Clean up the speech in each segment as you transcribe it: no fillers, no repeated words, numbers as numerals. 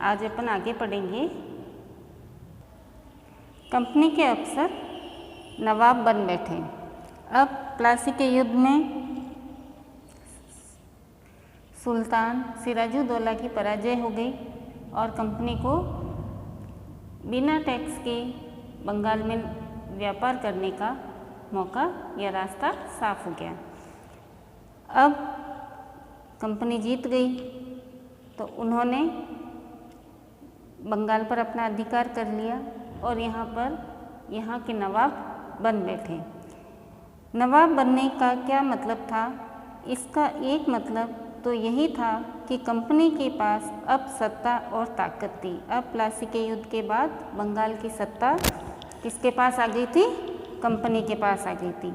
आज अपन आगे पढ़ेंगे। कंपनी के अफसर नवाब बन बैठे। अब प्लासी के युद्ध में सुल्तान सिराजुद्दौला की पराजय हो गई और कंपनी को बिना टैक्स के बंगाल में व्यापार करने का मौका या रास्ता साफ हो गया। अब कंपनी जीत गई तो उन्होंने बंगाल पर अपना अधिकार कर लिया और यहाँ के नवाब बन बैठे। नवाब बनने का क्या मतलब था? इसका एक मतलब तो यही था कि कंपनी के पास अब सत्ता और ताकत थी। अब प्लासी के युद्ध के बाद बंगाल की सत्ता किसके पास आ गई थी? कंपनी के पास आ गई थी।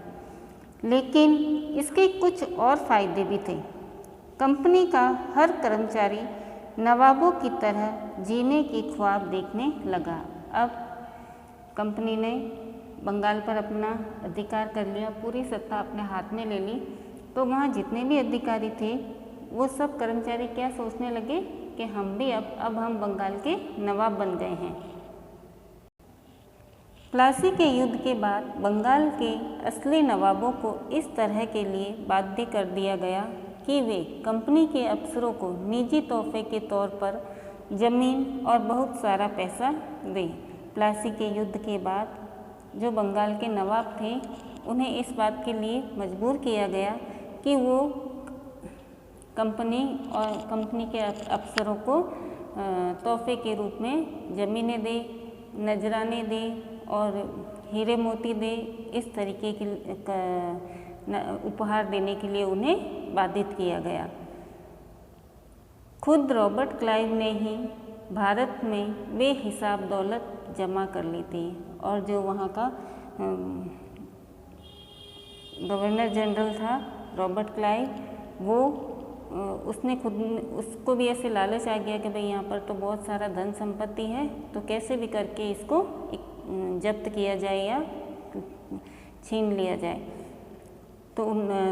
लेकिन इसके कुछ और फायदे भी थे। कंपनी का हर कर्मचारी नवाबों की तरह जीने की ख्वाब देखने लगा। अब कंपनी ने बंगाल पर अपना अधिकार कर लिया, पूरी सत्ता अपने हाथ में ले ली, तो वहाँ जितने भी अधिकारी थे वो सब कर्मचारी क्या सोचने लगे कि हम भी अब हम बंगाल के नवाब बन गए हैं। प्लासी के युद्ध के बाद बंगाल के असली नवाबों को इस तरह के लिए बाध्य कर दिया गया कि वे कंपनी के अफसरों को निजी तोहफे के तौर पर जमीन और बहुत सारा पैसा दें। प्लासी के युद्ध के बाद जो बंगाल के नवाब थे उन्हें इस बात के लिए मजबूर किया गया कि वो कंपनी के अफसरों को तोहफे के रूप में ज़मीनें दे, नजराने दे और हीरे मोती दे, इस तरीके की उपहार देने के लिए उन्हें बाधित किया गया। खुद रॉबर्ट क्लाइव ने ही भारत में बेहिसाब दौलत जमा कर ली थी और जो वहाँ का गवर्नर जनरल था रॉबर्ट क्लाइव, वो उसको भी ऐसे लालच आ गया कि भाई यहाँ पर तो बहुत सारा धन संपत्ति है, तो कैसे भी करके इसको जब्त किया जाए या छीन लिया जाए। तो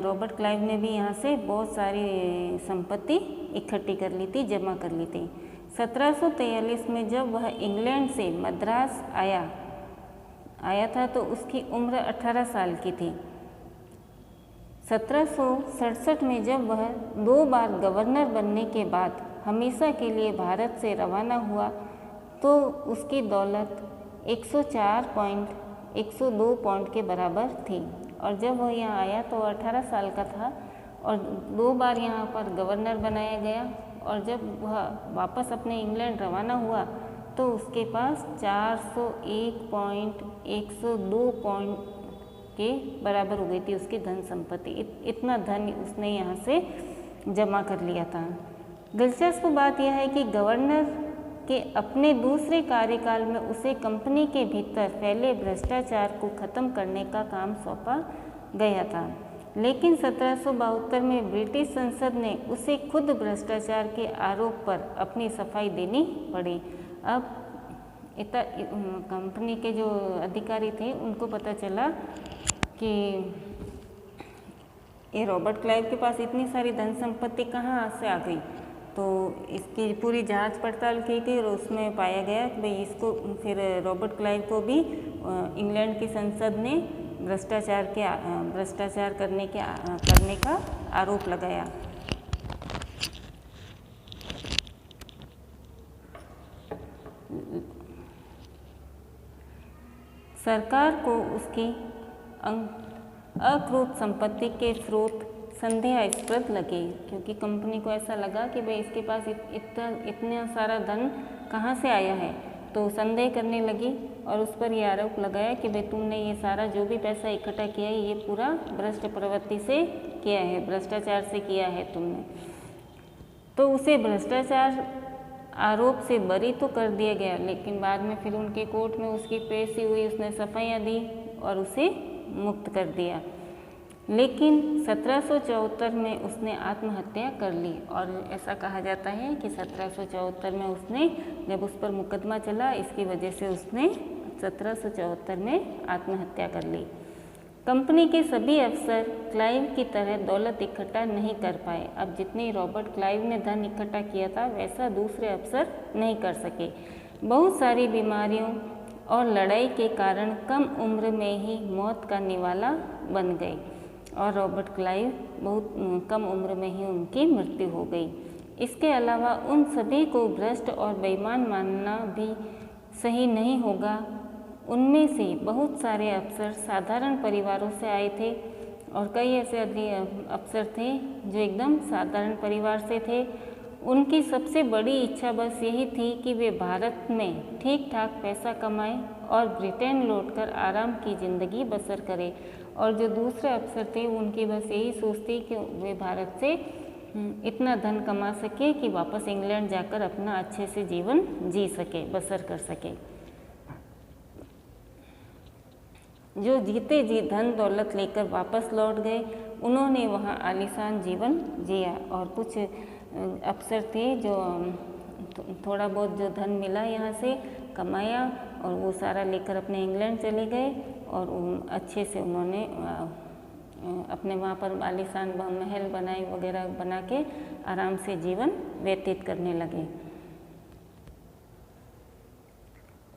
रॉबर्ट क्लाइव ने भी यहाँ से बहुत सारी संपत्ति इकट्ठी कर ली थी, जमा कर ली थी। 1743 में जब वह इंग्लैंड से मद्रास आया था तो उसकी उम्र 18 साल की थी। 1767 में जब वह 2 बार गवर्नर बनने के बाद हमेशा के लिए भारत से रवाना हुआ तो उसकी दौलत 102 पौंड के बराबर थी और जब वह यहाँ आया तो 18 साल का था और 2 बार यहाँ पर गवर्नर बनाया गया और जब वह वापस अपने इंग्लैंड रवाना हुआ तो उसके पास 401.102 पौंड के बराबर हो गई थी उसकी धन संपत्ति। इतना धन उसने यहाँ से जमा कर लिया था। दिलचस्प बात यह है कि गवर्नर के अपने दूसरे कार्यकाल में उसे कंपनी के भीतर फैले भ्रष्टाचार को खत्म करने का काम सौंपा गया था, लेकिन 1772 में ब्रिटिश संसद ने उसे खुद भ्रष्टाचार के आरोप पर अपनी सफाई देनी पड़ी। अब कंपनी के जो अधिकारी थे उनको पता चला कि ये रॉबर्ट क्लाइव के पास इतनी सारी धन संपत्ति कहाँ से आ गई, तो इसकी पूरी जांच पड़ताल की गई और उसमें पाया गया कि भाई इसको फिर रॉबर्ट क्लाइव को भी इंग्लैंड की संसद ने भ्रष्टाचार करने का आरोप लगाया। सरकार को उसकी अकृत संपत्ति के स्रोत संदेहास्पद लगे, क्योंकि कंपनी को ऐसा लगा कि भाई इसके पास इतना सारा धन कहाँ से आया है, तो संदेह करने लगी और उस पर यह आरोप लगाया कि भाई तुमने ये सारा जो भी पैसा इकट्ठा किया है ये पूरा भ्रष्ट प्रवृत्ति से किया है, भ्रष्टाचार से किया है तुमने। तो उसे भ्रष्टाचार आरोप से बरी तो कर दिया गया, लेकिन बाद में फिर उनके कोर्ट में उसकी पेशी हुई, उसने सफाइयाँ दी और उसे मुक्त कर दिया। लेकिन 1774 में उसने आत्महत्या कर ली और ऐसा कहा जाता है कि 1774 में उसने, जब उस पर मुकदमा चला, इसकी वजह से उसने 1774 में आत्महत्या कर ली। कंपनी के सभी अफसर क्लाइव की तरह दौलत इकट्ठा नहीं कर पाए। अब जितनी रॉबर्ट क्लाइव ने धन इकट्ठा किया था वैसा दूसरे अफसर नहीं कर सके। बहुत सारी बीमारियों और लड़ाई के कारण कम उम्र में ही मौत का निवाला बन गए और रॉबर्ट क्लाइव बहुत कम उम्र में ही उनकी मृत्यु हो गई। इसके अलावा उन सभी को भ्रष्ट और बेईमान मानना भी सही नहीं होगा। उनमें से बहुत सारे अफसर साधारण परिवारों से आए थे और कई ऐसे अफसर थे जो एकदम साधारण परिवार से थे। उनकी सबसे बड़ी इच्छा बस यही थी कि वे भारत में ठीक ठाक पैसा कमाएं और ब्रिटेन लौटकर आराम की ज़िंदगी बसर करें। और जो दूसरे अफसर थे उनकी बस यही सोच थी कि वे भारत से इतना धन कमा सके कि वापस इंग्लैंड जाकर अपना अच्छे से जीवन जी सके, बसर कर सके। जो जीते जी धन दौलत लेकर वापस लौट गए, उन्होंने वहाँ आलीशान जीवन जिया। और कुछ अफसर थे जो थोड़ा बहुत जो धन मिला यहाँ से कमाया और वो सारा लेकर अपने इंग्लैंड चले गए और अच्छे से उन्होंने अपने वहाँ पर आलीशान महल बनाए वगैरह बना के आराम से जीवन व्यतीत करने लगे।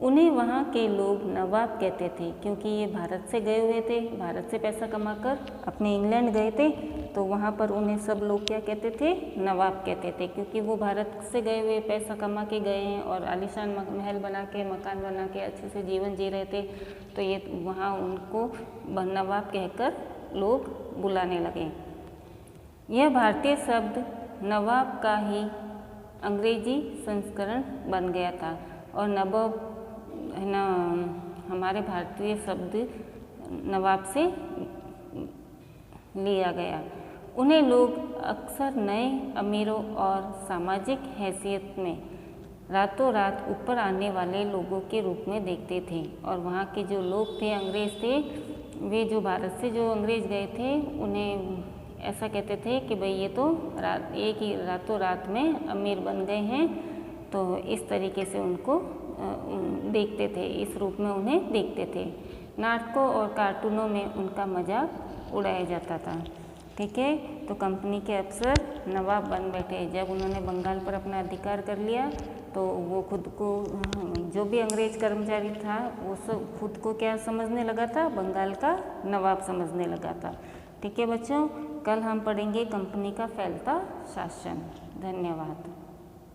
उन्हें वहाँ के लोग नवाब कहते थे क्योंकि ये भारत से गए हुए थे, भारत से पैसा कमाकर अपने इंग्लैंड गए थे, तो वहाँ पर उन्हें सब लोग क्या कहते थे, नवाब कहते थे, क्योंकि वो भारत से गए हुए पैसा कमा के गए हैं और आलीशान महल बना के मकान बना के अच्छे से जीवन जी रहे थे, तो ये वहाँ उनको नवाब कहकर लोग बुलाने लगे। यह भारतीय शब्द नवाब का ही अंग्रेजी संस्करण बन गया था और नवाब है ना हमारे भारतीय शब्द नवाब से लिया गया। उन्हें लोग अक्सर नए अमीरों और सामाजिक हैसियत में रातों रात ऊपर आने वाले लोगों के रूप में देखते थे। और वहाँ के जो लोग थे, अंग्रेज़ थे, वे जो भारत से जो अंग्रेज़ गए थे उन्हें ऐसा कहते थे कि भाई ये तो एक ही रातों रात में अमीर बन गए हैं, तो इस तरीके से उनको देखते थे, इस रूप में उन्हें देखते थे। नाटकों और कार्टूनों में उनका मजाक उड़ाया जाता था। ठीक है, तो कंपनी के अफसर नवाब बन बैठे। जब उन्होंने बंगाल पर अपना अधिकार कर लिया तो वो खुद को, जो भी अंग्रेज कर्मचारी था वो सब खुद को क्या समझने लगा था, बंगाल का नवाब समझने लगा था। ठीक है बच्चों, कल हम पढ़ेंगे कंपनी का फैलता शासन। धन्यवाद।